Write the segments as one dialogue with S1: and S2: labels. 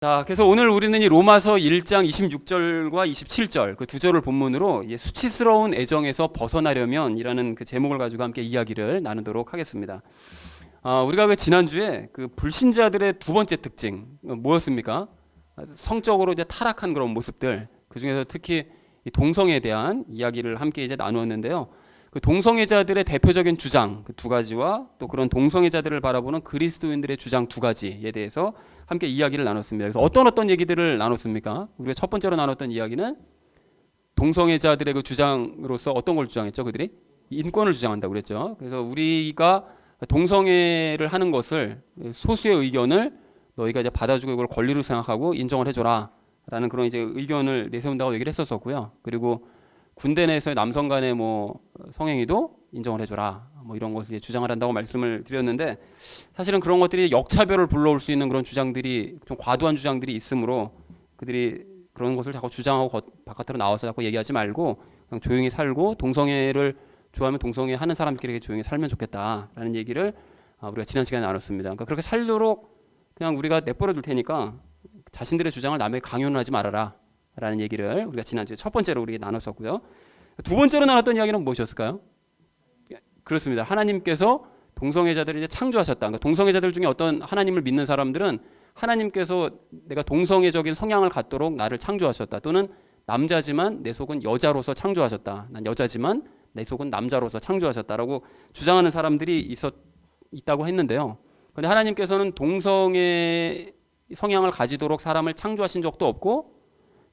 S1: 자, 그래서 오늘 우리는 이 로마서 1장 26절과 27절 그 두 절을 본문으로 수치스러운 애정에서 벗어나려면이라는 그 제목을 가지고 함께 이야기를 나누도록 하겠습니다. 우리가 그 지난주에 그 불신자들의 두 번째 특징 뭐였습니까? 성적으로 이제 타락한 그런 모습들, 그 중에서 특히 이 동성애에 대한 이야기를 함께 이제 나누었는데요. 그 동성애자들의 대표적인 주장 그 두 가지와 또 그런 동성애자들을 바라보는 그리스도인들의 주장 두 가지에 대해서 함께 이야기를 나눴습니다. 그래서 어떤 얘기들을 나눴습니까? 우리가 첫 번째로 나눴던 이야기는 동성애자들의 그 주장으로서 어떤 걸 주장했죠? 그들이 인권을 주장한다고 그랬죠. 그래서 우리가 동성애를 하는 것을, 소수의 의견을 너희가 이제 받아주고 이걸 권리로 생각하고 인정을 해줘라 라는 그런 이제 의견을 내세운다고 얘기를 했었었고요. 그리고 군대 내에서의 남성 간의 뭐 성행위도 인정을 해줘라, 뭐 이런 것을 이제 주장을 한다고 말씀을 드렸는데, 사실은 그런 것들이 역차별을 불러올 수 있는 그런 주장들이, 좀 과도한 주장들이 있으므로 그들이 그런 것을 자꾸 주장하고 바깥으로 나와서 자꾸 얘기하지 말고 그냥 조용히 살고, 동성애를 좋아하면 동성애 하는 사람들끼리 조용히 살면 좋겠다라는 얘기를 우리가 지난 시간에 나눴습니다. 그러니까 그렇게 살도록 그냥 우리가 내버려 둘 테니까 자신들의 주장을 남에게 강요는 하지 말아라 라는 얘기를 우리가 지난주에 첫 번째로 우리가 나눴었고요. 두 번째로 나눴던 이야기는 무엇이었을까요? 그렇습니다. 하나님께서 동성애자들을 이제 창조하셨다. 그러니까 동성애자들 중에 어떤 하나님을 믿는 사람들은 하나님께서 내가 동성애적인 성향을 갖도록 나를 창조하셨다, 또는 남자지만 내 속은 여자로서 창조하셨다, 난 여자지만 내 속은 남자로서 창조하셨다라고 주장하는 사람들이 있다고 했는데요. 그런데 하나님께서는 동성애 성향을 가지도록 사람을 창조하신 적도 없고,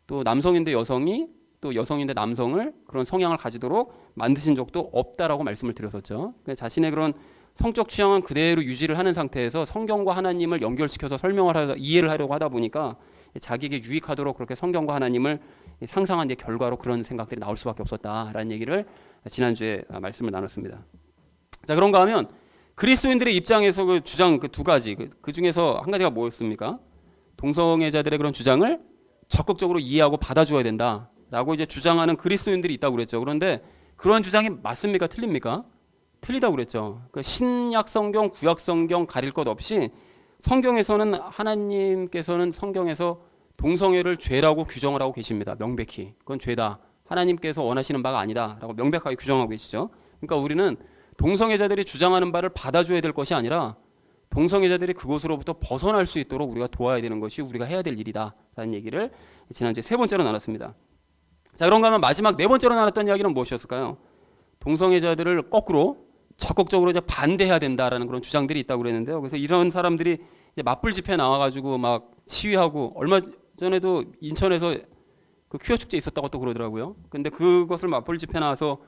S1: 또 남성인데 여성이, 또 여성인데 남성을 그런 성향을 가지도록 만드신 적도 없다라고 말씀을 드렸었죠. 자신의 그런 성적 취향은 그대로 유지를 하는 상태에서 성경과 하나님을 연결시켜서 이해를 하려고 하다 보니까 자기에게 유익하도록 그렇게 성경과 하나님을 상상한 결과로 그런 생각들이 나올 수밖에 없었다라는 얘기를 지난주에 말씀을 나눴습니다. 자, 그런가 하면 그리스도인들의 입장에서 그 주장 그 두 가지, 그 중에서 한 가지가 뭐였습니까? 동성애자들의 그런 주장을 적극적으로 이해하고 받아줘야 된다라고 이제 주장하는 그리스도인들이 있다고 그랬죠. 그런데 그런 주장이 맞습니까? 틀립니까? 틀리다고 그랬죠. 그 신약 성경, 구약 성경 가릴 것 없이 성경에서는, 하나님께서는 성경에서 동성애를 죄라고 규정을 하고 계십니다. 명백히 그건 죄다, 하나님께서 원하시는 바가 아니다라고 명백하게 규정하고 계시죠. 그러니까 우리는 동성애자들이 주장하는 바를 받아줘야 될 것이 아니라 동성애자들이 그곳으로부터 벗어날 수 있도록 우리가 도와야 되는 것이 우리가 해야 될 일이다라는 얘기를 지난주에 세 번째로 나눴습니다. 자, 그런가 하면 마지막 네 번째로 나눴던 이야기는 무엇이었을까요? 동성애자들을 거꾸로 적극적으로 이제 반대해야 된다라는 그런 주장들이 있다고 그랬는데요. 그래서 이런 사람들이 이제 맞불 집회 나와가지고 막 시위하고, 얼마 전에도 인천에서 그 퀴어 축제 있었다고 또 그러더라고요. 근데 그것을 맞불 집회 나와서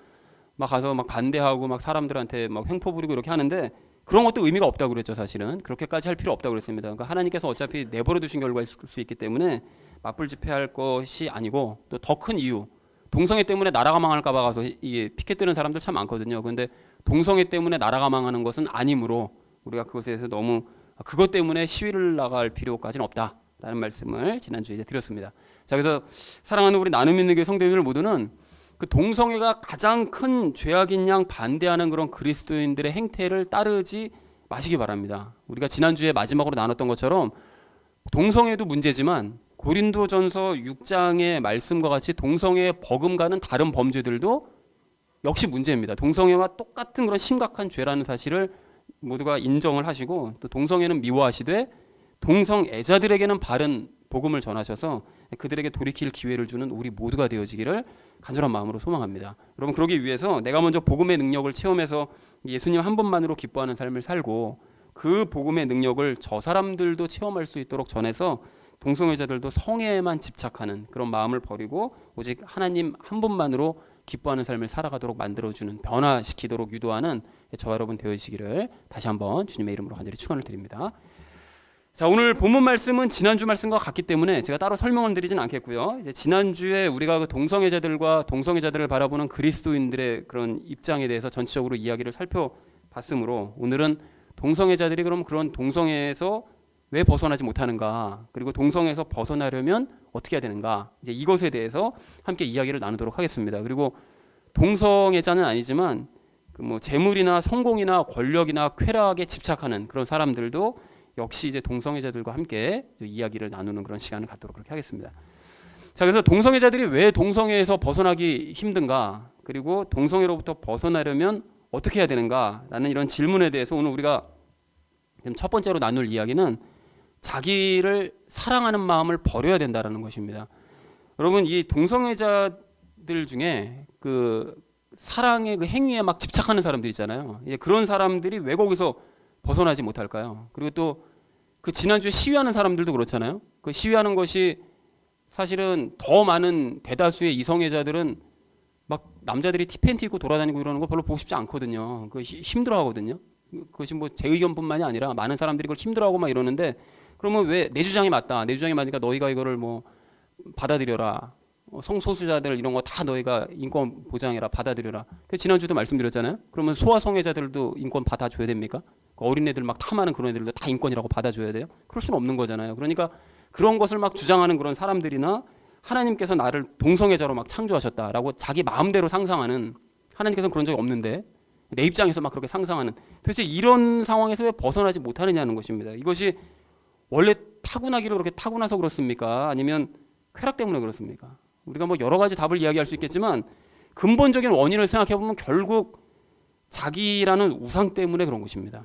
S1: 막 가서 막 반대하고 막 사람들한테 막 횡포 부리고 이렇게 하는데, 그런 것도 의미가 없다고 그랬죠. 사실은 그렇게까지 할 필요 없다고 그랬습니다. 그러니까 하나님께서 어차피 내버려 두신 결과일 수 있기 때문에 맞불 집회할 것이 아니고, 또 더 큰 이유, 동성애 때문에 나라가 망할까 봐 가서 이게 피켓 드는 사람들 참 많거든요. 그런데 동성애 때문에 나라가 망하는 것은 아니므로 우리가 그것에 대해서 너무 그것 때문에 시위를 나갈 필요까지는 없다라는 말씀을 지난주에 이제 드렸습니다. 자, 그래서 사랑하는 우리 나눔 있는 교회 성도님들 모두는 그 동성애가 가장 큰 죄악인 양 반대하는 그런 그리스도인들의 행태를 따르지 마시기 바랍니다. 우리가 지난주에 마지막으로 나눴던 것처럼 동성애도 문제지만 고린도전서 6장의 말씀과 같이 동성애에 버금가는 다른 범죄들도 역시 문제입니다. 동성애와 똑같은 그런 심각한 죄라는 사실을 모두가 인정을 하시고, 또 동성애는 미워하시되 동성애자들에게는 바른 복음을 전하셔서 그들에게 돌이킬 기회를 주는 우리 모두가 되어지기를 간절한 마음으로 소망합니다. 여러분, 그러기 위해서 내가 먼저 복음의 능력을 체험해서 예수님 한 분만으로 기뻐하는 삶을 살고, 그 복음의 능력을 저 사람들도 체험할 수 있도록 전해서 동성애자들도 성애에만 집착하는 그런 마음을 버리고 오직 하나님 한 분만으로 기뻐하는 삶을 살아가도록 만들어주는, 변화시키도록 유도하는 저와 여러분 되어지기를 다시 한번 주님의 이름으로 간절히 축원을 드립니다. 자, 오늘 본문 말씀은 지난주 말씀과 같기 때문에 제가 따로 설명을 드리진 않겠고요. 이제 지난주에 우리가 그 동성애자들과 동성애자들을 바라보는 그리스도인들의 그런 입장에 대해서 전체적으로 이야기를 살펴봤으므로, 오늘은 동성애자들이 그럼 그런 동성애에서 왜 벗어나지 못하는가, 그리고 동성애에서 벗어나려면 어떻게 해야 되는가, 이제 이것에 대해서 함께 이야기를 나누도록 하겠습니다. 그리고 동성애자는 아니지만 그 뭐 재물이나 성공이나 권력이나 쾌락에 집착하는 그런 사람들도 역시 이제 동성애자들과 함께 이야기를 나누는 그런 시간을 갖도록 그렇게 하겠습니다. 자, 그래서 동성애자들이 왜 동성애에서 벗어나기 힘든가, 그리고 동성애로부터 벗어나려면 어떻게 해야 되는가라는 이런 질문에 대해서 오늘 우리가 첫 번째로 나눌 이야기는 자기를 사랑하는 마음을 버려야 된다라는 것입니다. 여러분, 이 동성애자들 중에 그 사랑의 그 행위에 막 집착하는 사람들 있잖아요. 그런 사람들이 왜 거기서 벗어나지 못할까요? 그리고 또 그 지난주에 시위하는 사람들도 그렇잖아요. 그 시위하는 것이 사실은 더 많은 대다수의 이성애자들은 막 남자들이 티팬티 입고 돌아다니고 이러는 거 별로 보고 싶지 않거든요. 그 힘들어하거든요. 그것이 뭐 제 의견뿐만이 아니라 많은 사람들이 그걸 힘들어하고 막 이러는데, 그러면 왜 내 주장이 맞다, 내 주장이 맞으니까 너희가 이거를 뭐 받아들여라, 성소수자들 이런 거 다 너희가 인권 보장해라, 받아들여라. 지난주도 말씀드렸잖아요. 그러면 소아성애자들도 인권 받아줘야 됩니까? 어린애들 막 탐하는 그런 애들도 다 인권이라고 받아줘야 돼요? 그럴 수는 없는 거잖아요. 그러니까 그런 것을 막 주장하는 그런 사람들이나 하나님께서 나를 동성애자로 막 창조하셨다라고 자기 마음대로 상상하는, 하나님께서는 그런 적이 없는데 내 입장에서 막 그렇게 상상하는, 도대체 이런 상황에서 왜 벗어나지 못하느냐는 것입니다. 이것이 원래 타고나기를 그렇게 타고나서 그렇습니까? 아니면 쾌락 때문에 그렇습니까? 우리가 뭐 여러 가지 답을 이야기할 수 있겠지만 근본적인 원인을 생각해 보면 결국 자기라는 우상 때문에 그런 것입니다.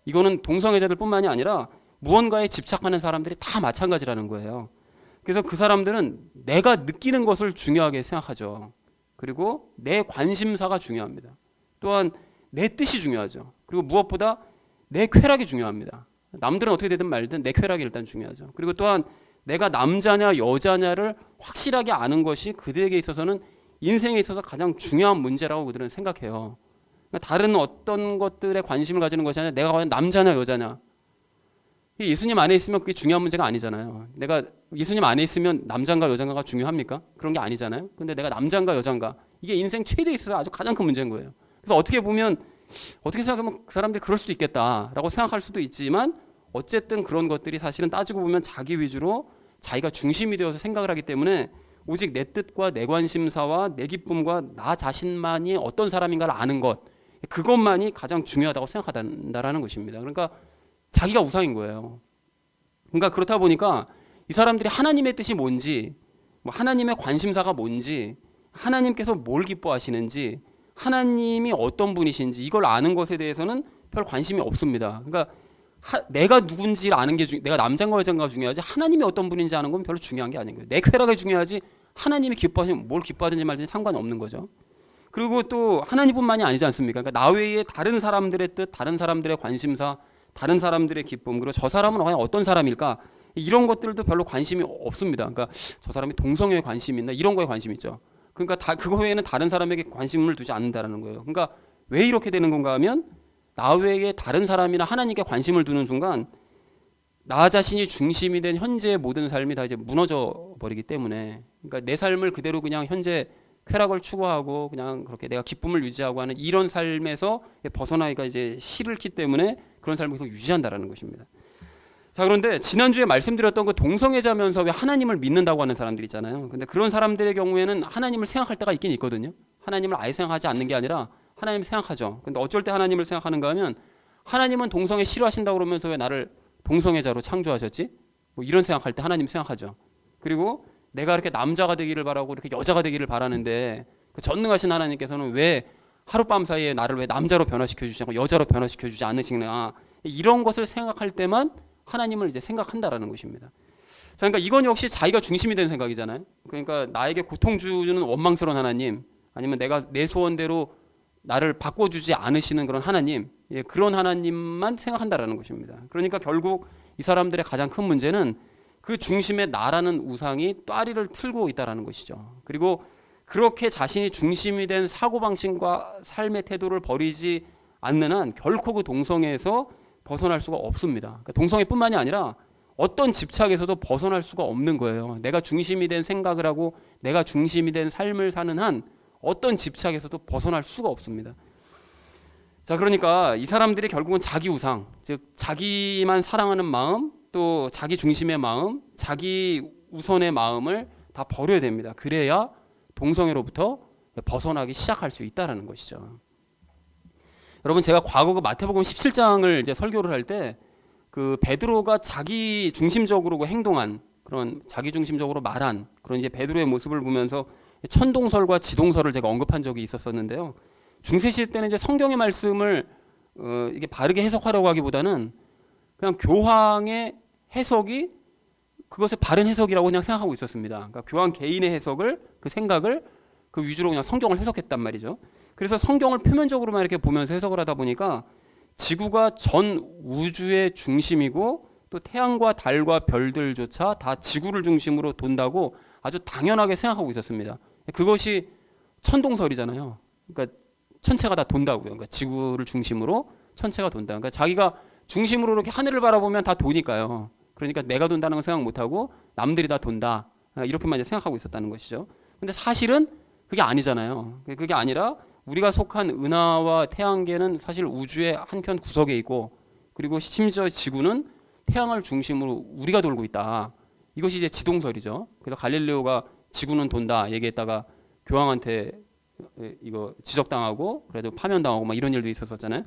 S1: 이거는 동성애자들뿐만이 아니라 무언가에 집착하는 사람들이 다 마찬가지라는 거예요. 그래서 그 사람들은 내가 느끼는 것을 중요하게 생각하죠. 그리고 내 관심사가 중요합니다. 또한 내 뜻이 중요하죠. 그리고 무엇보다 내 쾌락이 중요합니다. 남들은 어떻게 되든 말든 내 쾌락이 일단 중요하죠. 그리고 또한 내가 남자냐 여자냐를 확실하게 아는 것이 그들에게 있어서는 인생에 있어서 가장 중요한 문제라고 그들은 생각해요. 그러니까 다른 어떤 것들에 관심을 가지는 것이 아니라 내가 과연 남자냐 여자냐. 예수님 안에 있으면 그게 중요한 문제가 아니잖아요. 내가 예수님 안에 있으면 남자인가 여자인가가 중요합니까? 그런 게 아니잖아요. 근데 내가 남자인가 여자인가, 이게 인생 최대에 있어서 아주 가장 큰 문제인 거예요. 그래서 어떻게 보면, 어떻게 생각하면 그 사람들이 그럴 수도 있겠다라고 생각할 수도 있지만, 어쨌든 그런 것들이 사실은 따지고 보면 자기 위주로 자기가 중심이 되어서 생각을 하기 때문에 오직 내 뜻과 내 관심사와 내 기쁨과 나 자신만이 어떤 사람인가를 아는 것, 그것만이 가장 중요하다고 생각한다라는 것입니다. 그러니까 자기가 우상인 거예요. 그러니까 그렇다 보니까 이 사람들이 하나님의 뜻이 뭔지, 뭐 하나님의 관심사가 뭔지, 하나님께서 뭘 기뻐하시는지, 하나님이 어떤 분이신지 이걸 아는 것에 대해서는 별 관심이 없습니다. 그러니까 내가 누군지 아는 게 내가 남자인가 여자인가 중요하지, 하나님이 어떤 분인지 아는 건 별로 중요한 게 아닌 거예요. 내 쾌락이 중요하지 하나님이 기뻐하시면 뭘 기뻐하든지 말든지 상관이 없는 거죠. 그리고 또 하나님뿐만이 아니지 않습니까? 그러니까 나 외에 다른 사람들의 뜻, 다른 사람들의 관심사, 다른 사람들의 기쁨, 그리고 저 사람은 과연 어떤 사람일까, 이런 것들도 별로 관심이 없습니다. 그러니까 저 사람이 동성애에 관심이 있나, 이런 거에 관심이 있죠. 그러니까 그거 외에는 다른 사람에게 관심을 두지 않는다는 거예요. 그러니까 왜 이렇게 되는 건가 하면, 나 외에 다른 사람이나 하나님께 관심을 두는 순간 나 자신이 중심이 된 현재의 모든 삶이 다 이제 무너져 버리기 때문에, 그러니까 내 삶을 그대로 그냥 현재 쾌락을 추구하고 그냥 그렇게 내가 기쁨을 유지하고 하는 이런 삶에서 벗어나기가 이제 싫기 때문에 그런 삶을 계속 유지한다라는 것입니다. 자, 그런데 지난주에 말씀드렸던 그 동성애자면서 왜 하나님을 믿는다고 하는 사람들 있잖아요. 근데 그런 사람들의 경우에는 하나님을 생각할 때가 있긴 있거든요. 하나님을 아예 생각하지 않는 게 아니라 하나님 생각하죠. 근데 어쩔 때 하나님을 생각하는가 하면, 하나님은 동성애 싫어하신다고 그러면서 왜 나를 동성애자로 창조하셨지? 뭐 이런 생각할 때 하나님 생각하죠. 그리고 내가 이렇게 남자가 되기를 바라고 이렇게 여자가 되기를 바라는데 그 전능하신 하나님께서는 왜 하룻밤 사이에 나를 왜 남자로 변화시켜 주지 않고 여자로 변화시켜 주지 않으시나, 이런 것을 생각할 때만 하나님을 이제 생각한다라는 것입니다. 자, 그러니까 이건 역시 자기가 중심이 된 생각이잖아요. 그러니까 나에게 고통 주는 원망스러운 하나님, 아니면 내가 내 소원대로 나를 바꿔주지 않으시는 그런 하나님, 그런 하나님만 생각한다라는 것입니다. 그러니까 결국 이 사람들의 가장 큰 문제는 그 중심에 나라는 우상이 또아리를 틀고 있다라는 것이죠. 그리고 그렇게 자신이 중심이 된 사고방식과 삶의 태도를 버리지 않는 한 결코 그 동성애에서 벗어날 수가 없습니다. 그러니까 동성애뿐만이 아니라 어떤 집착에서도 벗어날 수가 없는 거예요. 내가 중심이 된 생각을 하고 내가 중심이 된 삶을 사는 한 어떤 집착에서도 벗어날 수가 없습니다. 자, 그러니까 이 사람들이 결국은 자기 우상, 즉 자기만 사랑하는 마음, 또 자기 중심의 마음, 자기 우선의 마음을 다 버려야 됩니다. 그래야 동성애로부터 벗어나기 시작할 수 있다라는 것이죠. 여러분, 제가 과거 그 마태복음 17장을 이제 설교를 할 때 그 베드로가 자기 중심적으로 행동한 그런 자기 중심적으로 말한 그런 이제 베드로의 모습을 보면서 천동설과 지동설을 제가 언급한 적이 있었었는데요. 중세시대 때는 이제 성경의 말씀을 이게 바르게 해석하려고 하기보다는 그냥 교황의 해석이 그것의 바른 해석이라고 그냥 생각하고 있었습니다. 그러니까 교황 개인의 해석을 그 생각을 그 위주로 그냥 성경을 해석했단 말이죠. 그래서 성경을 표면적으로만 이렇게 보면서 해석을 하다 보니까 지구가 전 우주의 중심이고 또 태양과 달과 별들조차 다 지구를 중심으로 돈다고 아주 당연하게 생각하고 있었습니다. 그것이 천동설이잖아요. 그러니까 천체가 다 돈다고요. 그러니까 지구를 중심으로 천체가 돈다. 그러니까 자기가 중심으로 이렇게 하늘을 바라보면 다 도니까요. 그러니까 내가 돈다는 건 생각 못하고 남들이 다 돈다. 이렇게만 이제 생각하고 있었다는 것이죠. 근데 사실은 그게 아니잖아요. 그게 아니라 우리가 속한 은하와 태양계는 사실 우주의 한켠 구석에 있고 그리고 심지어 지구는 태양을 중심으로 우리가 돌고 있다. 이것이 이제 지동설이죠. 그래서 갈릴레오가 지구는 돈다 얘기했다가 교황한테 이거 지적당하고 그래도 파면당하고 막 이런 일도 있었었잖아요.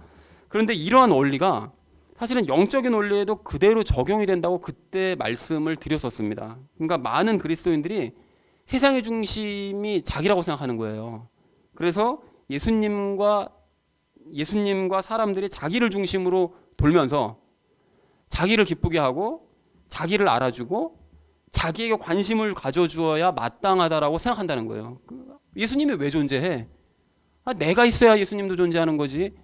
S1: 그런데 이러한 원리가 사실은 영적인 원리에도 그대로 적용이 된다고 그때 말씀을 드렸었습니다. 그러니까 많은 그리스도인들이 세상의 중심이 자기라고 생각하는 거예요. 그래서 예수님과 사람들이 자기를 중심으로 돌면서 자기를 기쁘게 하고 자기를 알아주고 자기에게 관심을 가져주어야 마땅하다라고 생각한다는 거예요. 예수님이 왜 존재해? 내가 있어야 예수님도 존재하는 거지.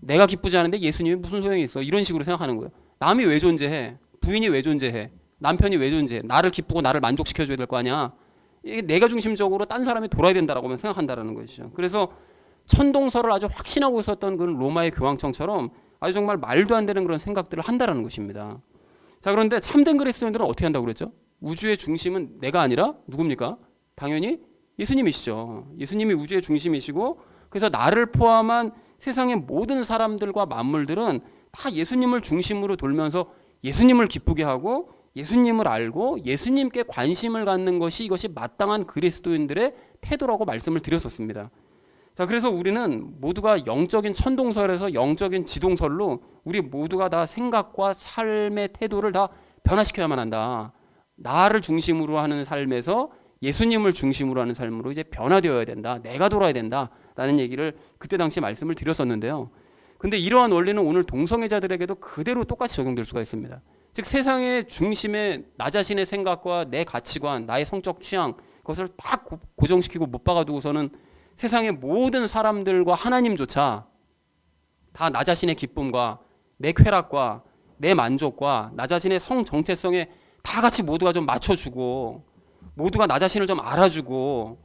S1: 내가 기쁘지 않은데 예수님이 무슨 소용이 있어? 이런 식으로 생각하는 거예요. 남이 왜 존재해? 부인이 왜 존재해? 남편이 왜 존재해? 나를 기쁘고 나를 만족시켜줘야 될 거 아니야. 이게 내가 중심적으로 딴 사람이 돌아야 된다라고 생각한다는 것이죠. 그래서 천동설을 아주 확신하고 있었던 그 로마의 교황청처럼 아주 정말 말도 안 되는 그런 생각들을 한다라는 것입니다. 자, 그런데 참된 그리스도인들은 어떻게 한다고 그랬죠? 우주의 중심은 내가 아니라 누굽니까? 당연히 예수님이시죠. 예수님이 우주의 중심이시고 그래서 나를 포함한 세상의 모든 사람들과 만물들은 다 예수님을 중심으로 돌면서 예수님을 기쁘게 하고 예수님을 알고 예수님께 관심을 갖는 것이 이것이 마땅한 그리스도인들의 태도라고 말씀을 드렸었습니다. 자, 그래서 우리는 모두가 영적인 천동설에서 영적인 지동설로 우리 모두가 다 생각과 삶의 태도를 다 변화시켜야만 한다. 나를 중심으로 하는 삶에서 예수님을 중심으로 하는 삶으로 이제 변화되어야 된다. 내가 돌아야 된다라는 얘기를 그때 당시 말씀을 드렸었는데요. 근데 이러한 원리는 오늘 동성애자들에게도 그대로 똑같이 적용될 수가 있습니다. 즉 세상의 중심에 나 자신의 생각과 내 가치관, 나의 성적 취향 그것을 딱 고정시키고 못 박아두고서는 세상의 모든 사람들과 하나님조차 다 나 자신의 기쁨과 내 쾌락과 내 만족과 나 자신의 성 정체성에 다 같이 모두가 좀 맞춰주고 모두가 나 자신을 좀 알아주고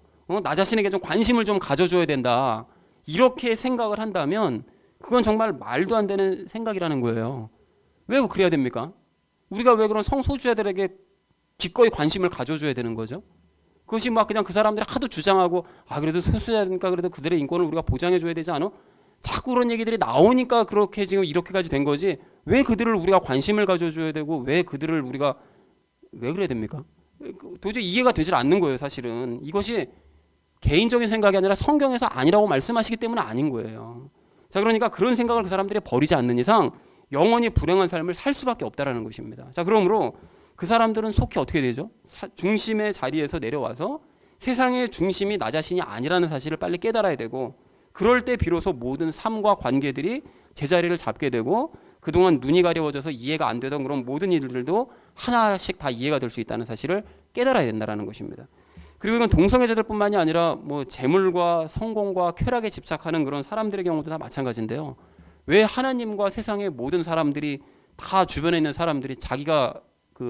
S1: 나 자신에게 좀 관심을 좀 가져줘야 된다. 이렇게 생각을 한다면 그건 정말 말도 안 되는 생각이라는 거예요. 왜 그래야 됩니까? 우리가 왜 그런 성소수자들에게 기꺼이 관심을 가져줘야 되는 거죠? 그것이 막 그냥 그 사람들이 하도 주장하고 그래도 소수자니까 그래도 그들의 인권을 우리가 보장해줘야 되지 않아? 자꾸 그런 얘기들이 나오니까 그렇게 지금 이렇게까지 된 거지 왜 그들을 우리가 관심을 가져줘야 되고 왜 그들을 우리가 왜 그래야 됩니까? 도저히 이해가 되질 않는 거예요. 사실은 이것이 개인적인 생각이 아니라 성경에서 아니라고 말씀하시기 때문에 아닌 거예요. 자, 그러니까 그런 생각을 그 사람들이 버리지 않는 이상 영원히 불행한 삶을 살 수밖에 없다라는 것입니다. 자, 그러므로 그 사람들은 속히 어떻게 되죠? 중심의 자리에서 내려와서 세상의 중심이 나 자신이 아니라는 사실을 빨리 깨달아야 되고 그럴 때 비로소 모든 삶과 관계들이 제자리를 잡게 되고 그동안 눈이 가려워져서 이해가 안 되던 그런 모든 일들도 하나씩 다 이해가 될 수 있다는 사실을 깨달아야 된다는 것입니다. 그리고 이건 동성애자들뿐만이 아니라 뭐 재물과 성공과 쾌락에 집착하는 그런 사람들의 경우도 다 마찬가지인데요. 왜 하나님과 세상의 모든 사람들이 다 주변에 있는 사람들이 자기가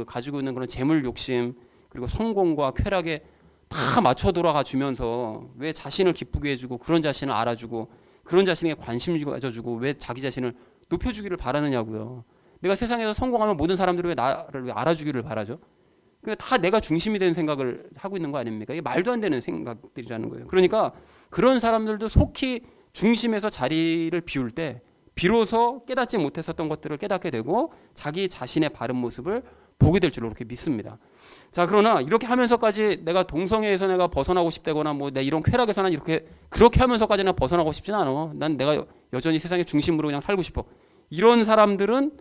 S1: 가지고 있는 그런 재물 욕심 그리고 성공과 쾌락에 다 맞춰 돌아가 주면서 왜 자신을 기쁘게 해주고 그런 자신을 알아주고 그런 자신에게 관심 가져주고 왜 자기 자신을 높여주기를 바라느냐고요. 내가 세상에서 성공하면 모든 사람들이 왜 나를 왜 알아주기를 바라죠? 그러니까 다 내가 중심이 되는 생각을 하고 있는 거 아닙니까? 이게 말도 안 되는 생각들이라는 거예요. 그러니까 그런 사람들도 속히 중심에서 자리를 비울 때 비로소 깨닫지 못했었던 것들을 깨닫게 되고 자기 자신의 바른 모습을 보게 될 줄로 그렇게 믿습니다. 자, 그러나 이렇게 하면서까지 내가 동성애에서 내가 벗어나고 싶다거나 뭐 내 이런 쾌락에서는 그렇게 하면서까지 내가 벗어나고 싶지는 않아. 난 내가 여전히 세상의 중심으로 그냥 살고 싶어. 이런 사람들은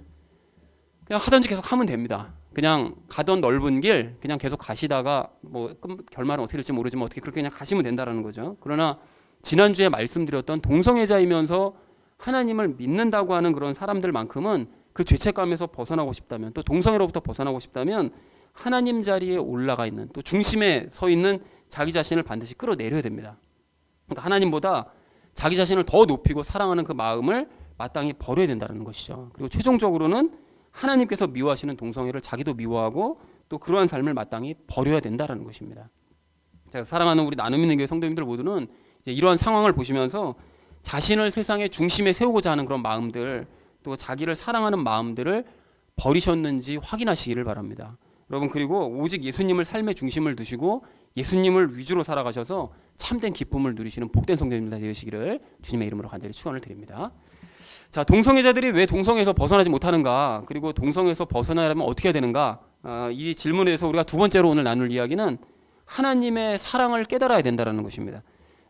S1: 그냥 하든지 계속 하면 됩니다. 그냥 가던 넓은 길 그냥 계속 가시다가 뭐 결말은 어떻게 될지 모르지만 어떻게 그렇게 그냥 가시면 된다라는 거죠. 그러나 지난주에 말씀드렸던 동성애자이면서 하나님을 믿는다고 하는 그런 사람들만큼은 그 죄책감에서 벗어나고 싶다면, 또 동성애로부터 벗어나고 싶다면 하나님 자리에 올라가 있는, 또 중심에 서 있는 자기 자신을 반드시 끌어내려야 됩니다. 그러니까 하나님보다 자기 자신을 더 높이고 사랑하는 그 마음을 마땅히 버려야 된다는 것이죠. 그리고 최종적으로는 하나님께서 미워하시는 동성애를 자기도 미워하고 또 그러한 삶을 마땅히 버려야 된다는 것입니다. 제가 사랑하는 우리 나눔 있는 교회 성도님들 모두는 이제 이러한 상황을 보시면서 자신을 세상의 중심에 세우고자 하는 그런 마음들, 또 자기를 사랑하는 마음들을 버리셨는지 확인하시기를 바랍니다. 여러분, 그리고 오직 예수님을 삶의 중심을 두시고 예수님을 위주로 살아가셔서 참된 기쁨을 누리시는 복된 성도님들 되시기를 주님의 이름으로 간절히 축원을 드립니다. 자, 동성애자들이 왜 동성애에서 벗어나지 못하는가, 그리고 동성애에서 벗어나려면 어떻게 해야 되는가, 이 질문에 대해서 우리가 두 번째로 오늘 나눌 이야기는 하나님의 사랑을 깨달아야 된다는 것입니다.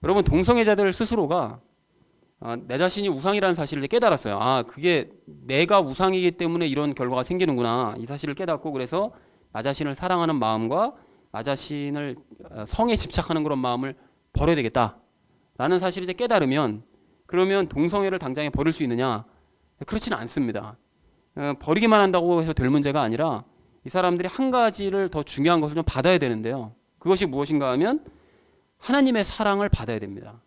S1: 여러분, 동성애자들 스스로가 내 자신이 우상이라는 사실을 깨달았어요. 그게 내가 우상이기 때문에 이런 결과가 생기는구나, 이 사실을 깨닫고 그래서 나 자신을 사랑하는 마음과 나 자신을 성에 집착하는 그런 마음을 버려야 되겠다라는 사실을 이제 깨달으면, 그러면 동성애를 당장에 버릴 수 있느냐? 그렇지는 않습니다. 버리기만 한다고 해서 될 문제가 아니라 이 사람들이 한 가지를 더 중요한 것을 좀 받아야 되는데요. 그것이 무엇인가 하면 하나님의 사랑을 받아야 됩니다.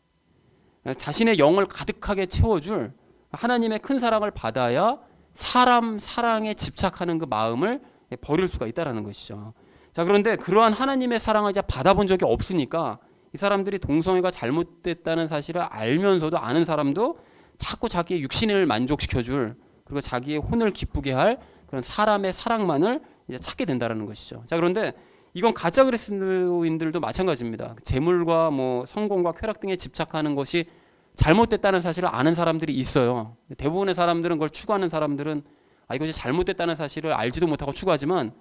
S1: 자신의 영을 가득하게 채워줄 하나님의 큰 사랑을 받아야 사람 사랑에 집착하는 그 마음을 버릴 수가 있다는 것이죠. 자, 그런데 그러한 하나님의 사랑을 이제 받아본 적이 없으니까 이 사람들이 동성애가 잘못됐다는 사실을 알면서도, 아는 사람도 자꾸 자기의 육신을 만족시켜줄, 그리고 자기의 혼을 기쁘게 할 그런 사람의 사랑만을 이제 찾게 된다는 것이죠. 자, 그런데 이건 가짜 그리스도인들도 마찬가지입니다. 재물과 뭐 성공과 쾌락 등에 집착하는 것이 잘못됐다는 사실을 아는 사람들이 있어요. 대부분의 사람들은, 그걸 추구하는 사람들은 이것이 잘못됐다는 사실을 알지도 못하고 추구하지만,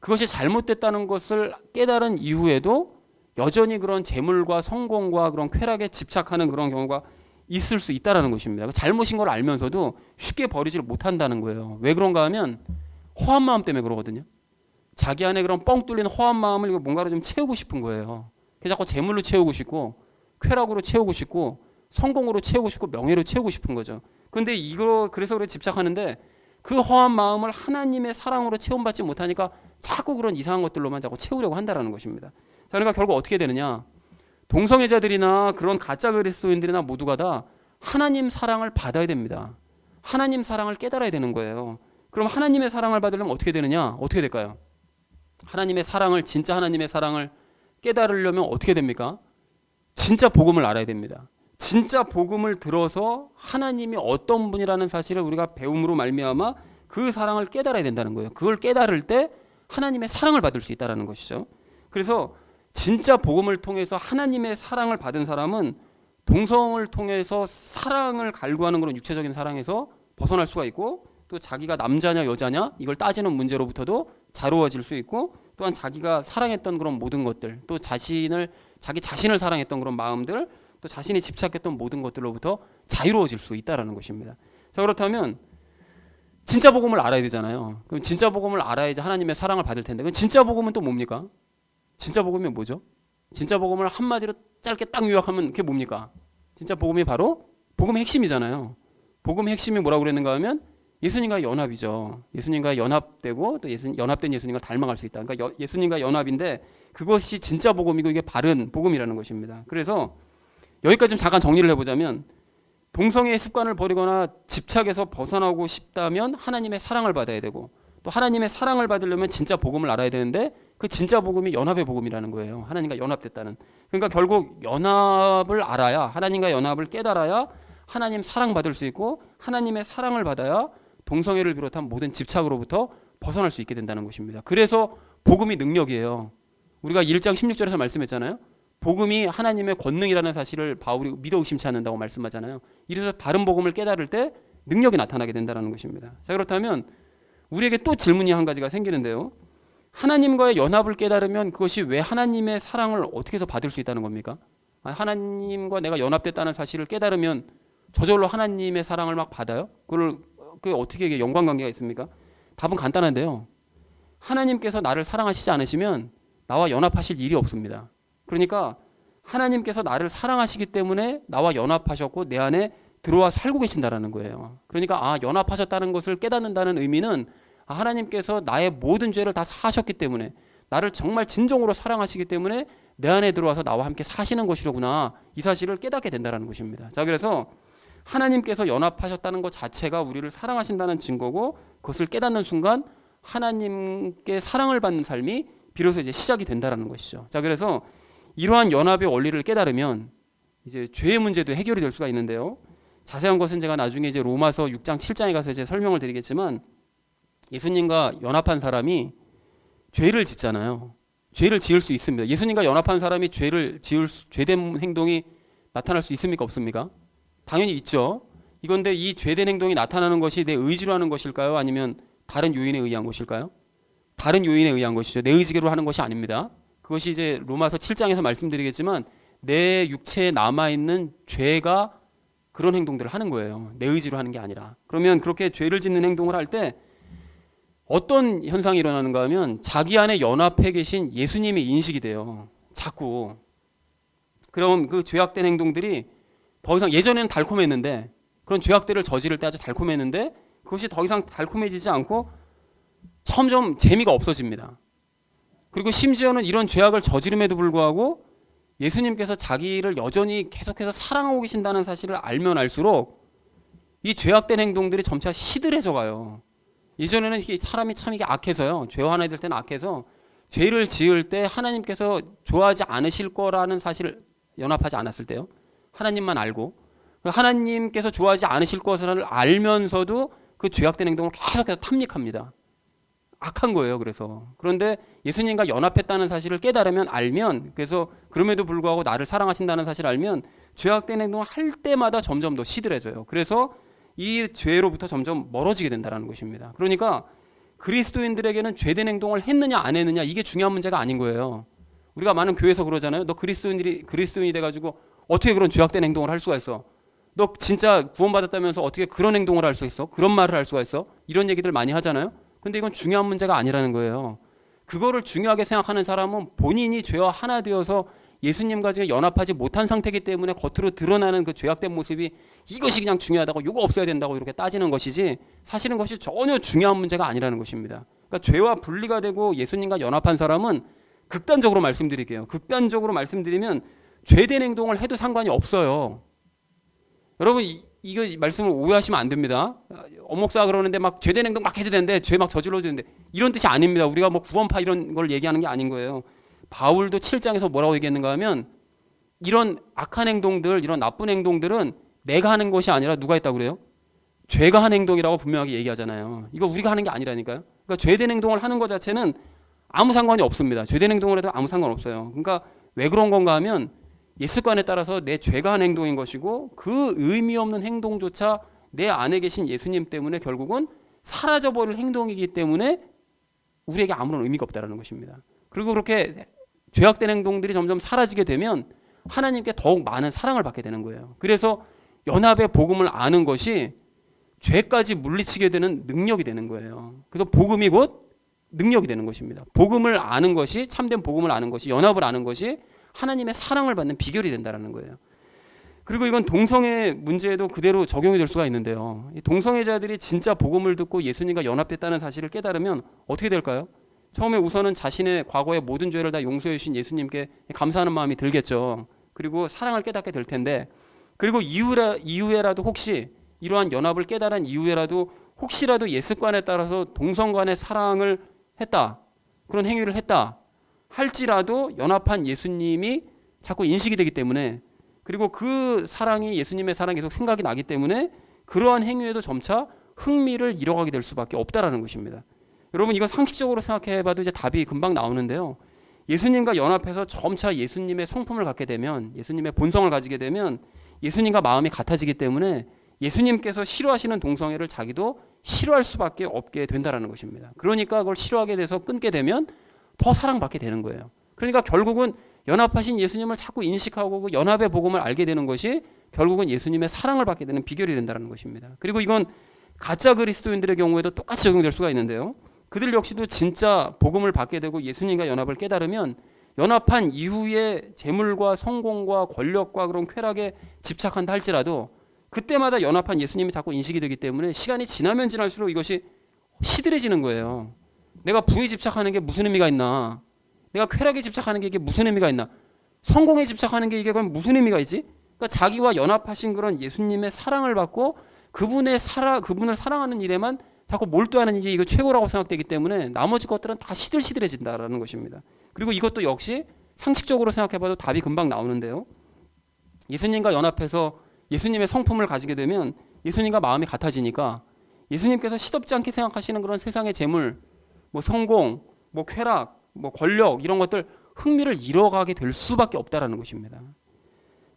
S1: 그것이 잘못됐다는 것을 깨달은 이후에도 여전히 그런 재물과 성공과 그런 쾌락에 집착하는 그런 경우가 있을 수 있다는 것입니다. 잘못인 걸 알면서도 쉽게 버리지를 못한다는 거예요. 왜 그런가 하면 허한 마음 때문에 그러거든요. 자기 안에 그런 뻥 뚫린 허한 마음을 뭔가로 좀 채우고 싶은 거예요. 그래서 자꾸 재물로 채우고 싶고, 쾌락으로 채우고 싶고, 성공으로 채우고 싶고, 명예로 채우고 싶은 거죠. 근데 그래서 그래 집착하는데, 그 허한 마음을 하나님의 사랑으로 체험받지 못하니까 자꾸 그런 이상한 것들로만 자꾸 채우려고 한다는 것입니다. 자, 그러니까 결국 어떻게 되느냐, 동성애자들이나 그런 가짜 그리스도인들이나 모두가 다 하나님 사랑을 받아야 됩니다. 하나님 사랑을 깨달아야 되는 거예요. 그럼 하나님의 사랑을 받으려면 어떻게 되느냐? 어떻게 될까요? 하나님의 사랑을, 진짜 하나님의 사랑을 깨달으려면 어떻게 됩니까? 진짜 복음을 알아야 됩니다. 진짜 복음을 들어서 하나님이 어떤 분이라는 사실을 우리가 배움으로 말미암아 그 사랑을 깨달아야 된다는 거예요. 그걸 깨달을 때 하나님의 사랑을 받을 수 있다는 것이죠. 그래서 진짜 복음을 통해서 하나님의 사랑을 받은 사람은 동성을 통해서 사랑을 갈구하는 그런 육체적인 사랑에서 벗어날 수가 있고, 또 자기가 남자냐 여자냐 이걸 따지는 문제로부터도 자유로워질 수 있고, 또한 자기가 사랑했던 그런 모든 것들, 또 자기 자신을 사랑했던 그런 마음들, 또 자신이 집착했던 모든 것들로부터 자유로워질 수 있다는 것입니다. 자, 그렇다면 진짜 복음을 알아야 되잖아요. 그럼 진짜 복음을 알아야지 하나님의 사랑을 받을 텐데, 그럼 진짜 복음은 또 뭡니까? 진짜 복음이 뭐죠? 진짜 복음을 한마디로 짧게 딱 요약하면 그게 뭡니까? 진짜 복음이 바로 복음의 핵심이잖아요. 복음의 핵심이 뭐라고 그랬는가 하면 예수님과 연합이죠. 예수님과 연합되고 또 연합된 예수님과 닮아갈 수 있다. 그러니까 예수님과 연합인데 그것이 진짜 복음이고 이게 바른 복음이라는 것입니다. 그래서 여기까지 좀 잠깐 정리를 해보자면, 동성애의 습관을 버리거나 집착에서 벗어나고 싶다면 하나님의 사랑을 받아야 되고, 또 하나님의 사랑을 받으려면 진짜 복음을 알아야 되는데, 그 진짜 복음이 연합의 복음이라는 거예요. 하나님과 연합됐다는. 그러니까 결국 연합을 알아야, 하나님과 연합을 깨달아야 하나님 사랑 받을 수 있고, 하나님의 사랑을 받아야 동성애를 비롯한 모든 집착으로부터 벗어날 수 있게 된다는 것입니다. 그래서 복음이 능력이에요. 우리가 1장 16절에서 말씀했잖아요. 복음이 하나님의 권능이라는 사실을 바울이 믿어 의심치 않는다고 말씀하잖아요. 이래서 바른 복음을 깨달을 때 능력이 나타나게 된다는 것입니다. 자, 그렇다면 우리에게 또 질문이 한 가지가 생기는데요. 하나님과의 연합을 깨달으면 그것이 왜 하나님의 사랑을 어떻게 해서 받을 수 있다는 겁니까? 하나님과 내가 연합됐다는 사실을 깨달으면 저절로 하나님의 사랑을 막 받아요? 그게 어떻게 영광관계가 있습니까? 답은 간단한데요. 하나님께서 나를 사랑하시지 않으시면 나와 연합하실 일이 없습니다. 그러니까 하나님께서 나를 사랑하시기 때문에 나와 연합하셨고 내 안에 들어와 살고 계신다라는 거예요. 그러니까 연합하셨다는 것을 깨닫는다는 의미는 하나님께서 나의 모든 죄를 다 사하셨기 때문에 나를 정말 진정으로 사랑하시기 때문에 내 안에 들어와서 나와 함께 사시는 것이로구나, 이 사실을 깨닫게 된다는 것입니다. 자, 그래서 하나님께서 연합하셨다는 것 자체가 우리를 사랑하신다는 증거고, 그것을 깨닫는 순간 하나님께 사랑을 받는 삶이 비로소 이제 시작이 된다는 것이죠. 자, 그래서 이러한 연합의 원리를 깨달으면 이제 죄의 문제도 해결이 될 수가 있는데요. 자세한 것은 제가 나중에 이제 로마서 6장 7장에 가서 이제 설명을 드리겠지만, 예수님과 연합한 사람이 죄를 짓잖아요. 죄를 지을 수 있습니다. 예수님과 연합한 사람이 죄된 행동이 나타날 수 있습니까? 없습니까? 당연히 있죠. 이건데 이 죄된 행동이 나타나는 것이 내 의지로 하는 것일까요? 아니면 다른 요인에 의한 것일까요? 다른 요인에 의한 것이죠. 내 의지로 하는 것이 아닙니다. 그것이 이제 로마서 7장에서 말씀드리겠지만, 내 육체에 남아있는 죄가 그런 행동들을 하는 거예요. 내 의지로 하는 게 아니라. 그러면 그렇게 죄를 짓는 행동을 할 때 어떤 현상이 일어나는가 하면, 자기 안에 연합해 계신 예수님이 인식이 돼요. 자꾸. 그럼 그 죄악된 행동들이 더 이상, 예전에는 달콤했는데, 그런 죄악들을 저지를 때 아주 달콤했는데, 그것이 더 이상 달콤해지지 않고 점점 재미가 없어집니다. 그리고 심지어는 이런 죄악을 저지름에도 불구하고 예수님께서 자기를 여전히 계속해서 사랑하고 계신다는 사실을 알면 알수록 이 죄악된 행동들이 점차 시들해져 가요. 이전에는 사람이 참 이게 악해서요, 죄와 하나 될 때는 악해서 죄를 지을 때 하나님께서 좋아하지 않으실 거라는 사실을 연합하지 않았을 때요, 하나님만 알고 하나님께서 좋아하지 않으실 것을 알면서도 그 죄악된 행동을 계속해서 탐닉합니다. 악한 거예요. 그런데 예수님과 연합했다는 사실을 깨달으면, 알면, 그래서 그럼에도 불구하고 나를 사랑하신다는 사실을 알면 죄악된 행동을 할 때마다 점점 더 시들해져요. 그래서 이 죄로부터 점점 멀어지게 된다는 것입니다. 그러니까 그리스도인들에게는 죄된 행동을 했느냐 안 했느냐, 이게 중요한 문제가 아닌 거예요. 우리가 많은 교회에서 그러잖아요. 너 그리스도인이 돼가지고 어떻게 그런 죄악된 행동을 할 수가 있어? 너 진짜 구원받았다면서 어떻게 그런 행동을 할 수 있어? 그런 말을 할 수가 있어? 이런 얘기들 많이 하잖아요. 근데 이건 중요한 문제가 아니라는 거예요. 그거를 중요하게 생각하는 사람은 본인이 죄와 하나 되어서 예수님과 지금 연합하지 못한 상태이기 때문에 겉으로 드러나는 그 죄악된 모습이 이것이 그냥 중요하다고, 이거 없어야 된다고 이렇게 따지는 것이지, 사실은 그것이 전혀 중요한 문제가 아니라는 것입니다. 그러니까 죄와 분리가 되고 예수님과 연합한 사람은, 극단적으로 말씀드리면 죄된 행동을 해도 상관이 없어요. 여러분, 이거 말씀을 오해하시면 안 됩니다. 엄목사가 그러는데 막 죄된 행동 막 해도 되는데, 죄 막 저질러도 되는데, 이런 뜻이 아닙니다. 우리가 뭐 구원파 이런 걸 얘기하는 게 아닌 거예요. 바울도 7장에서 뭐라고 얘기했는가 하면, 이런 악한 행동들, 이런 나쁜 행동들은 내가 하는 것이 아니라 누가 했다고 그래요? 죄가 한 행동이라고 분명하게 얘기하잖아요. 이거 우리가 하는 게 아니라니까요. 그러니까 죄된 행동을 하는 것 자체는 아무 상관이 없습니다. 죄된 행동을 해도 아무 상관없어요. 그러니까 왜 그런 건가 하면, 예습관에 따라서 내 죄가 한 행동인 것이고, 그 의미 없는 행동조차 내 안에 계신 예수님 때문에 결국은 사라져버릴 행동이기 때문에 우리에게 아무런 의미가 없다는 것입니다. 그리고 그렇게 죄악된 행동들이 점점 사라지게 되면 하나님께 더욱 많은 사랑을 받게 되는 거예요. 그래서 연합의 복음을 아는 것이 죄까지 물리치게 되는 능력이 되는 거예요. 그래서 복음이 곧 능력이 되는 것입니다. 복음을 아는 것이, 참된 복음을 아는 것이, 연합을 아는 것이 하나님의 사랑을 받는 비결이 된다는 거예요. 그리고 이건 동성애 문제에도 그대로 적용이 될 수가 있는데요. 이 동성애자들이 진짜 복음을 듣고 예수님과 연합됐다는 사실을 깨달으면 어떻게 될까요? 처음에 우선은 자신의 과거의 모든 죄를 다 용서해 주신 예수님께 감사하는 마음이 들겠죠. 그리고 사랑을 깨닫게 될 텐데, 그리고 이후에라도 혹시 이러한 연합을 깨달은 이후에라도 혹시라도 예습관에 따라서 동성 간의 사랑을 했다, 그런 행위를 했다 할지라도 연합한 예수님이 자꾸 인식이 되기 때문에, 그리고 그 사랑이 예수님의 사랑이 계속 생각이 나기 때문에 그러한 행위에도 점차 흥미를 잃어가게 될 수밖에 없다라는 것입니다. 여러분, 이거 상식적으로 생각해봐도 이제 답이 금방 나오는데요. 예수님과 연합해서 점차 예수님의 성품을 갖게 되면, 예수님의 본성을 가지게 되면 예수님과 마음이 같아지기 때문에 예수님께서 싫어하시는 동성애를 자기도 싫어할 수밖에 없게 된다라는 것입니다. 그러니까 그걸 싫어하게 돼서 끊게 되면 더 사랑받게 되는 거예요. 그러니까 결국은 연합하신 예수님을 자꾸 인식하고 그 연합의 복음을 알게 되는 것이 결국은 예수님의 사랑을 받게 되는 비결이 된다는 것입니다. 그리고 이건 가짜 그리스도인들의 경우에도 똑같이 적용될 수가 있는데요. 그들 역시도 진짜 복음을 받게 되고 예수님과 연합을 깨달으면 연합한 이후에 재물과 성공과 권력과 그런 쾌락에 집착한다 할지라도 그때마다 연합한 예수님이 자꾸 인식이 되기 때문에 시간이 지나면 지날수록 이것이 시들해지는 거예요. 내가 부에 집착하는 게 무슨 의미가 있나? 내가 쾌락에 집착하는 게 이게 무슨 의미가 있나? 성공에 집착하는 게 이게 그럼 무슨 의미가 있지? 그러니까 자기와 연합하신 그런 예수님의 사랑을 받고 그분을 사랑하는 일에만 자꾸 몰두하는 일이 이거 최고라고 생각되기 때문에 나머지 것들은 다 시들시들해진다라는 것입니다. 그리고 이것도 역시 상식적으로 생각해봐도 답이 금방 나오는데요. 예수님과 연합해서 예수님의 성품을 가지게 되면 예수님과 마음이 같아지니까 예수님께서 시덥지 않게 생각하시는 그런 세상의 재물, 뭐 성공, 뭐 쾌락, 뭐 권력 이런 것들 흥미를 잃어가게 될 수밖에 없다라는 것입니다.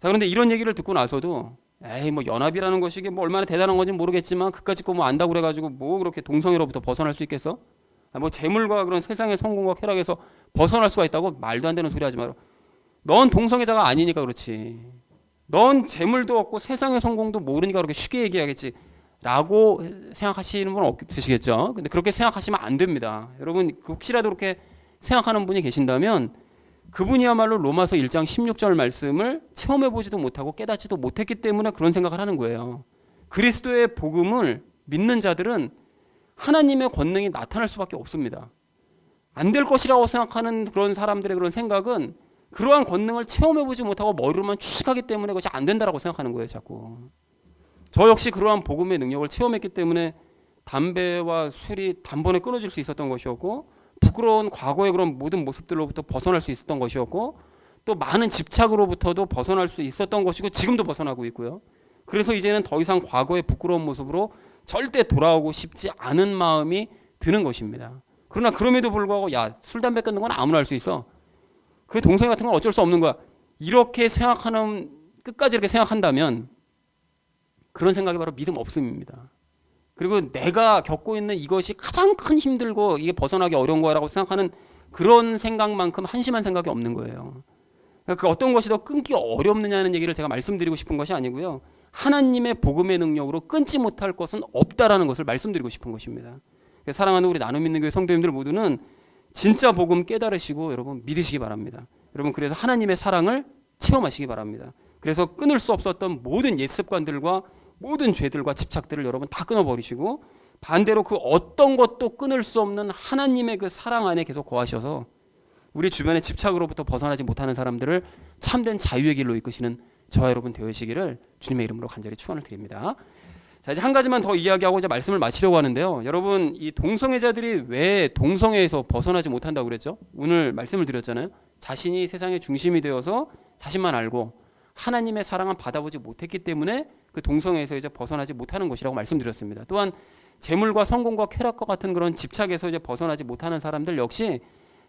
S1: 자, 그런데 이런 얘기를 듣고 나서도 에이 뭐 연합이라는 것이 뭐 얼마나 대단한 건지 모르겠지만 그까짓 거 뭐 안다고 그래가지고 뭐 그렇게 동성애로부터 벗어날 수 있겠어? 뭐 재물과 그런 세상의 성공과 쾌락에서 벗어날 수가 있다고? 말도 안 되는 소리 하지 마라. 넌 동성애자가 아니니까 그렇지. 넌 재물도 없고 세상의 성공도 모르니까 그렇게 쉽게 얘기하겠지 라고 생각하시는 분은 없으시겠죠. 근데 그렇게 생각하시면 안 됩니다. 여러분 혹시라도 그렇게 생각하는 분이 계신다면 그분이야말로 로마서 1장 16절 말씀을 체험해보지도 못하고 깨닫지도 못했기 때문에 그런 생각을 하는 거예요. 그리스도의 복음을 믿는 자들은 하나님의 권능이 나타날 수밖에 없습니다. 안 될 것이라고 생각하는 그런 사람들의 그런 생각은 그러한 권능을 체험해보지 못하고 머리로만 추측하기 때문에 그것이 안 된다라고 생각하는 거예요. 자꾸. 저 역시 그러한 복음의 능력을 체험했기 때문에 담배와 술이 단번에 끊어질 수 있었던 것이었고 부끄러운 과거의 그런 모든 모습들로부터 벗어날 수 있었던 것이었고 또 많은 집착으로부터도 벗어날 수 있었던 것이고 지금도 벗어나고 있고요. 그래서 이제는 더 이상 과거의 부끄러운 모습으로 절대 돌아오고 싶지 않은 마음이 드는 것입니다. 그러나 그럼에도 불구하고 야, 술, 담배 끊는 건 아무나 할 수 있어. 그 동성애 같은 건 어쩔 수 없는 거야. 이렇게 생각하는 끝까지 이렇게 생각한다면 그런 생각이 바로 믿음 없음입니다. 그리고 내가 겪고 있는 이것이 가장 큰 힘들고 이게 벗어나기 어려운 거라고 생각하는 그런 생각만큼 한심한 생각이 없는 거예요. 그러니까 그 어떤 것이 더 끊기 어렵느냐는 얘기를 제가 말씀드리고 싶은 것이 아니고요. 하나님의 복음의 능력으로 끊지 못할 것은 없다라는 것을 말씀드리고 싶은 것입니다. 사랑하는 우리 나눔 있는 교회 성도님들 모두는 진짜 복음 깨달으시고 여러분 믿으시기 바랍니다. 여러분 그래서 하나님의 사랑을 체험하시기 바랍니다. 그래서 끊을 수 없었던 모든 옛 습관들과 모든 죄들과 집착들을 여러분 다 끊어버리시고 반대로 그 어떤 것도 끊을 수 없는 하나님의 그 사랑 안에 계속 거하셔서 우리 주변의 집착으로부터 벗어나지 못하는 사람들을 참된 자유의 길로 이끄시는 저와 여러분 되시기를 주님의 이름으로 간절히 축원을 드립니다. 자, 이제 한 가지만 더 이야기하고 이제 말씀을 마치려고 하는데요. 여러분 이 동성애자들이 왜 동성애에서 벗어나지 못한다고 그랬죠? 오늘 말씀을 드렸잖아요. 자신이 세상의 중심이 되어서 자신만 알고 하나님의 사랑은 받아보지 못했기 때문에 그 동성애에서 이제 벗어나지 못하는 것이라고 말씀드렸습니다. 또한 재물과 성공과 쾌락과 같은 그런 집착에서 이제 벗어나지 못하는 사람들 역시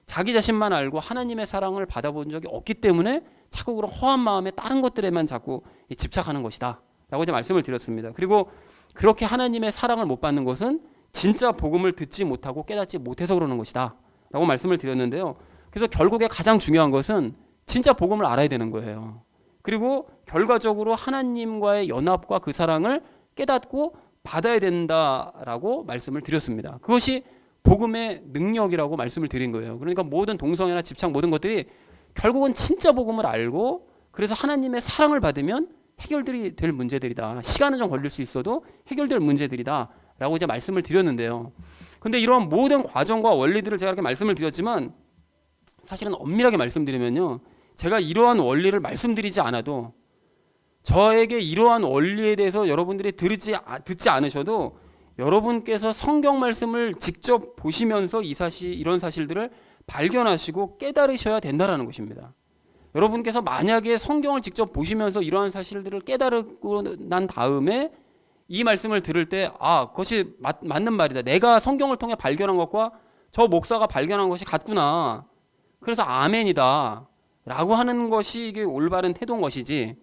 S1: 자기 자신만 알고 하나님의 사랑을 받아본 적이 없기 때문에 자꾸 그런 허한 마음에 다른 것들에만 자꾸 집착하는 것이다 라고 이제 말씀을 드렸습니다. 그리고 그렇게 하나님의 사랑을 못 받는 것은 진짜 복음을 듣지 못하고 깨닫지 못해서 그러는 것이다 라고 말씀을 드렸는데요. 그래서 결국에 가장 중요한 것은 진짜 복음을 알아야 되는 거예요. 그리고 결과적으로 하나님과의 연합과 그 사랑을 깨닫고 받아야 된다라고 말씀을 드렸습니다. 그것이 복음의 능력이라고 말씀을 드린 거예요. 그러니까 모든 동성애나 집착 모든 것들이 결국은 진짜 복음을 알고 그래서 하나님의 사랑을 받으면 해결들이 될 문제들이다. 시간은 좀 걸릴 수 있어도 해결될 문제들이다 라고 이제 말씀을 드렸는데요. 근데 이러한 모든 과정과 원리들을 제가 이렇게 말씀을 드렸지만 사실은 엄밀하게 말씀드리면요. 제가 이러한 원리를 말씀드리지 않아도 저에게 이러한 원리에 대해서 여러분들이 듣지 않으셔도 여러분께서 성경 말씀을 직접 보시면서 이런 사실들을 발견하시고 깨달으셔야 된다라는 것입니다. 여러분께서 만약에 성경을 직접 보시면서 이러한 사실들을 깨달고 난 다음에 이 말씀을 들을 때 그것이 맞는 말이다. 내가 성경을 통해 발견한 것과 저 목사가 발견한 것이 같구나. 그래서 아멘이다 라고 하는 것이 이게 올바른 태도인 것이지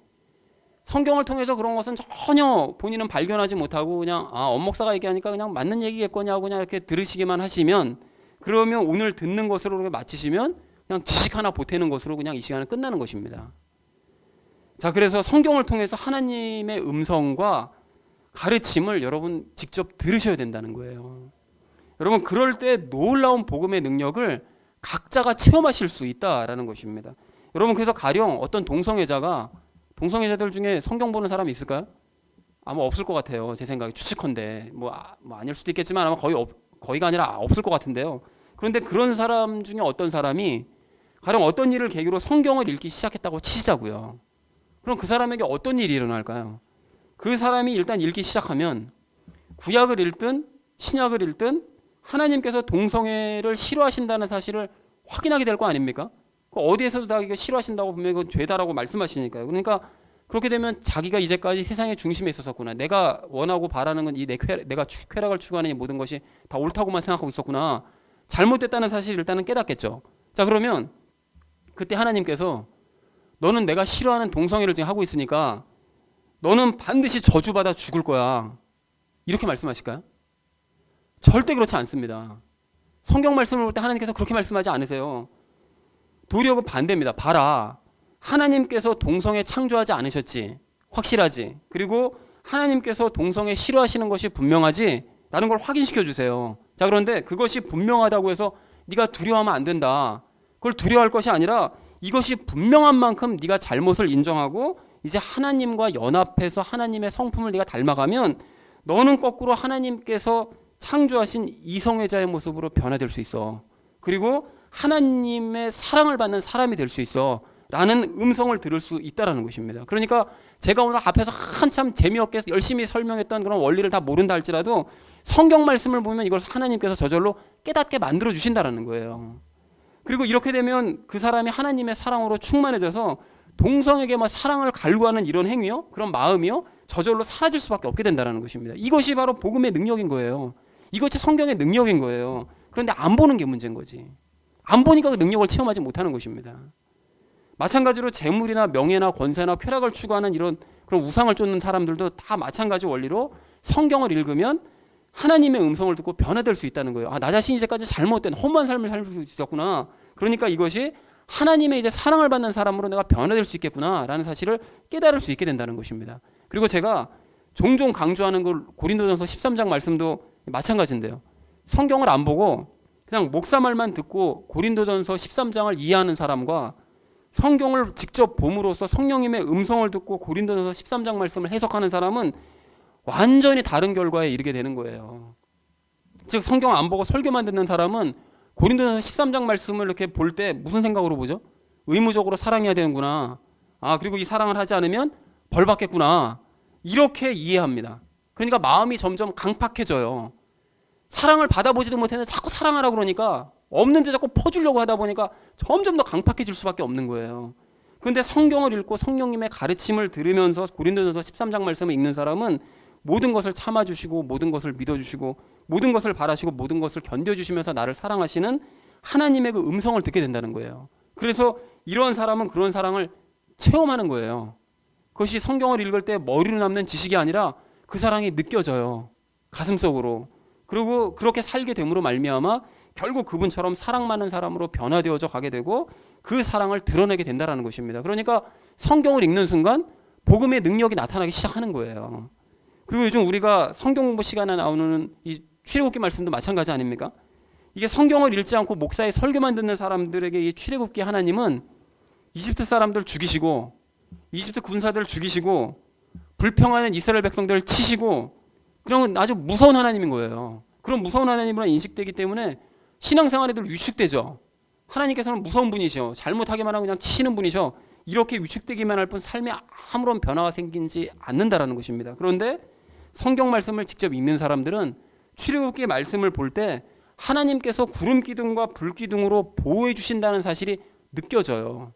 S1: 성경을 통해서 그런 것은 전혀 본인은 발견하지 못하고 그냥 엄목사가 얘기하니까 그냥 맞는 얘기겠거니 하고 그냥 이렇게 들으시기만 하시면 그러면 오늘 듣는 것으로 그렇게 마치시면 그냥 지식 하나 보태는 것으로 그냥 이 시간은 끝나는 것입니다. 자, 그래서 성경을 통해서 하나님의 음성과 가르침을 여러분 직접 들으셔야 된다는 거예요. 여러분 그럴 때 놀라운 복음의 능력을 각자가 체험하실 수 있다라는 것입니다. 여러분 그래서 가령 어떤 동성애자들 중에 성경 보는 사람이 있을까요? 아마 없을 것 같아요. 제 생각에 추측컨대 뭐 아닐 수도 있겠지만 아마 거의가 아니라 없을 것 같은데요. 그런데 그런 사람 중에 어떤 사람이 가령 어떤 일을 계기로 성경을 읽기 시작했다고 치자고요. 그럼 그 사람에게 어떤 일이 일어날까요? 그 사람이 일단 읽기 시작하면 구약을 읽든 신약을 읽든 하나님께서 동성애를 싫어하신다는 사실을 확인하게 될 거 아닙니까? 어디에서도 다 이거 싫어하신다고 보면 이건 죄다라고 말씀하시니까요. 그러니까 그렇게 되면 자기가 이제까지 세상의 중심에 있었구나. 내가 원하고 바라는 건 내가 쾌락을 추구하는 이 모든 것이 다 옳다고만 생각하고 있었구나. 잘못됐다는 사실을 일단은 깨닫겠죠. 자, 그러면 그때 하나님께서 너는 내가 싫어하는 동성애를 지금 하고 있으니까 너는 반드시 저주받아 죽을 거야. 이렇게 말씀하실까요? 절대 그렇지 않습니다. 성경 말씀을 볼 때 하나님께서 그렇게 말씀하지 않으세요. 도리어 그 반대입니다. 봐라. 하나님께서 동성애 창조하지 않으셨지. 확실하지. 그리고 하나님께서 동성애 싫어하시는 것이 분명하지. 라는 걸 확인시켜 주세요. 자, 그런데 그것이 분명하다고 해서 네가 두려워하면 안 된다. 그걸 두려워할 것이 아니라 이것이 분명한 만큼 네가 잘못을 인정하고 이제 하나님과 연합해서 하나님의 성품을 네가 닮아가면 너는 거꾸로 하나님께서 창조하신 이성애자의 모습으로 변화될 수 있어. 그리고 하나님의 사랑을 받는 사람이 될 수 있어. 라는 음성을 들을 수 있다는 것입니다. 그러니까 제가 오늘 앞에서 한참 재미없게 열심히 설명했던 그런 원리를 다 모른다 할지라도 성경 말씀을 보면 이걸 하나님께서 저절로 깨닫게 만들어 주신다는 거예요. 그리고 이렇게 되면 그 사람이 하나님의 사랑으로 충만해져서 동성에게 사랑을 갈구하는 이런 행위요, 그런 마음이요, 저절로 사라질 수밖에 없게 된다는 것입니다. 이것이 바로 복음의 능력인 거예요. 이것이 성경의 능력인 거예요. 그런데 안 보는 게 문제인 거지. 안 보니까 그 능력을 체험하지 못하는 것입니다. 마찬가지로 재물이나 명예나 권세나 쾌락을 추구하는 이런 그런 우상을 쫓는 사람들도 다 마찬가지 원리로 성경을 읽으면 하나님의 음성을 듣고 변화될 수 있다는 거예요. 나 자신이 이제까지 잘못된 허무한 삶을 살고 있었구나. 그러니까 이것이 하나님의 이제 사랑을 받는 사람으로 내가 변화될 수 있겠구나라는 사실을 깨달을 수 있게 된다는 것입니다. 그리고 제가 종종 강조하는 그 고린도전서 13장 말씀도 마찬가지인데요. 성경을 안 보고 그냥 목사 말만 듣고 고린도전서 13장을 이해하는 사람과 성경을 직접 봄으로써 성령님의 음성을 듣고 고린도전서 13장 말씀을 해석하는 사람은 완전히 다른 결과에 이르게 되는 거예요. 즉 성경 안 보고 설교만 듣는 사람은 고린도전서 13장 말씀을 이렇게 볼 때 무슨 생각으로 보죠? 의무적으로 사랑해야 되는구나. 그리고 이 사랑을 하지 않으면 벌 받겠구나. 이렇게 이해합니다. 그러니까 마음이 점점 강팍해져요. 사랑을 받아보지도 못했는데 자꾸 사랑하라고 그러니까 없는데 자꾸 퍼주려고 하다 보니까 점점 더 강팍해질 수밖에 없는 거예요. 그런데 성경을 읽고 성령님의 가르침을 들으면서 고린도전서 13장 말씀을 읽는 사람은 모든 것을 참아주시고 모든 것을 믿어주시고 모든 것을 바라시고 모든 것을 견뎌주시면서 나를 사랑하시는 하나님의 그 음성을 듣게 된다는 거예요. 그래서 이런 사람은 그런 사랑을 체험하는 거예요. 그것이 성경을 읽을 때 머리로 남는 지식이 아니라 그 사랑이 느껴져요. 가슴속으로. 그리고 그렇게 살게 됨으로 말미암아 결국 그분처럼 사랑 많은 사람으로 변화되어져 가게 되고 그 사랑을 드러내게 된다는 것입니다. 그러니까 성경을 읽는 순간 복음의 능력이 나타나기 시작하는 거예요. 그리고 요즘 우리가 성경 공부 시간에 나오는 이 출애굽기 말씀도 마찬가지 아닙니까? 이게 성경을 읽지 않고 목사의 설교만 듣는 사람들에게 이 출애굽기 하나님은 이집트 사람들 죽이시고 이집트 군사들 죽이시고 불평하는 이스라엘 백성들을 치시고 그런 아주 무서운 하나님인 거예요. 그런 무서운 하나님으로 인식되기 때문에 신앙생활에도 위축되죠. 하나님께서는 무서운 분이셔. 잘못하기만 하고 그냥 치시는 분이셔. 이렇게 위축되기만 할 뿐 삶에 아무런 변화가 생기지 않는다라는 것입니다. 그런데 성경 말씀을 직접 읽는 사람들은 출애굽기 말씀을 볼 때 하나님께서 구름 기둥과 불 기둥으로 보호해 주신다는 사실이 느껴져요.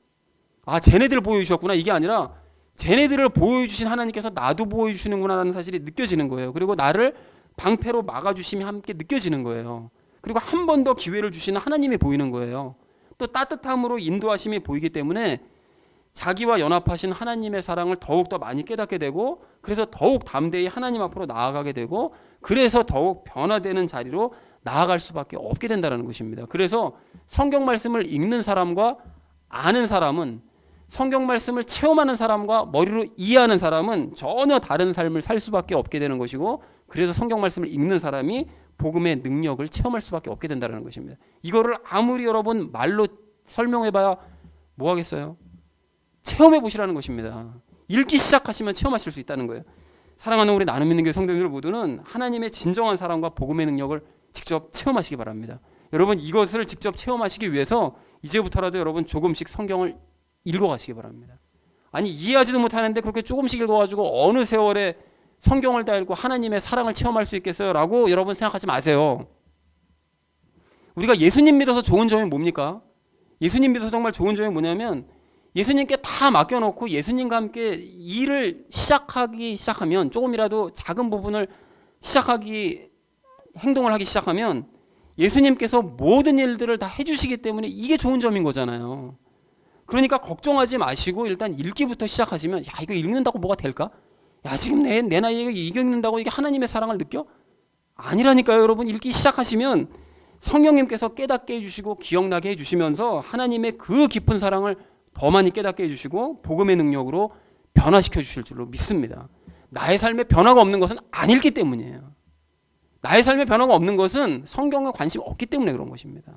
S1: 쟤네들 보호해 주셨구나. 이게 아니라 쟤네들을 보호해 주신 하나님께서 나도 보호해 주시는구나라는 사실이 느껴지는 거예요. 그리고 나를 방패로 막아주심이 함께 느껴지는 거예요. 그리고 한 번 더 기회를 주시는 하나님이 보이는 거예요. 또 따뜻함으로 인도하심이 보이기 때문에 자기와 연합하신 하나님의 사랑을 더욱더 많이 깨닫게 되고 그래서 더욱 담대히 하나님 앞으로 나아가게 되고 그래서 더욱 변화되는 자리로 나아갈 수밖에 없게 된다는 것입니다. 그래서 성경 말씀을 읽는 사람과 아는 사람은 성경 말씀을 체험하는 사람과 머리로 이해하는 사람은 전혀 다른 삶을 살 수밖에 없게 되는 것이고, 그래서 성경 말씀을 읽는 사람이 복음의 능력을 체험할 수밖에 없게 된다는 것입니다. 이거를 아무리 여러분 말로 설명해봐야 뭐 하겠어요? 체험해 보시라는 것입니다. 읽기 시작하시면 체험하실 수 있다는 거예요. 사랑하는 우리 나눔 있는 교회 성도님들 모두는 하나님의 진정한 사랑과 복음의 능력을 직접 체험하시기 바랍니다. 여러분 이것을 직접 체험하시기 위해서 이제부터라도 여러분 조금씩 성경을 읽어가시기 바랍니다. 아니 이해하지도 못하는데 그렇게 조금씩 읽어가지고 어느 세월에 성경을 다 읽고 하나님의 사랑을 체험할 수 있겠어요? 라고 여러분 생각하지 마세요. 우리가 예수님 믿어서 좋은 점이 뭡니까? 예수님 믿어서 정말 좋은 점이 뭐냐면 예수님께 다 맡겨놓고 예수님과 함께 일을 시작하면 조금이라도 작은 부분을 행동을 하기 시작하면 예수님께서 모든 일들을 다 해주시기 때문에 이게 좋은 점인 거잖아요. 그러니까 걱정하지 마시고 일단 읽기부터 시작하시면, 야 이거 읽는다고 뭐가 될까? 야 지금 내 나이에 이거 읽는다고 이게 하나님의 사랑을 느껴? 아니라니까요. 여러분 읽기 시작하시면 성령님께서 깨닫게 해주시고 기억나게 해주시면서 하나님의 그 깊은 사랑을 더 많이 깨닫게 해주시고 복음의 능력으로 변화시켜 주실 줄로 믿습니다. 나의 삶에 변화가 없는 것은 안 읽기 때문이에요. 나의 삶에 변화가 없는 것은 성경에 관심이 없기 때문에 그런 것입니다.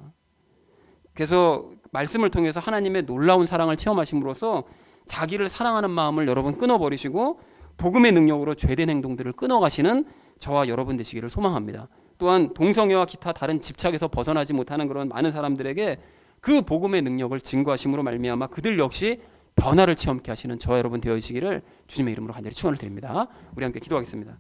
S1: 그래서 말씀을 통해서 하나님의 놀라운 사랑을 체험하심으로써 자기를 사랑하는 마음을 여러분 끊어버리시고 복음의 능력으로 죄된 행동들을 끊어가시는 저와 여러분 되시기를 소망합니다. 또한 동성애와 기타 다른 집착에서 벗어나지 못하는 그런 많은 사람들에게 그 복음의 능력을 증거하심으로 말미암아 그들 역시 변화를 체험케 하시는 저와 여러분 되어지기를 주님의 이름으로 간절히 축원을 드립니다. 우리 함께 기도하겠습니다.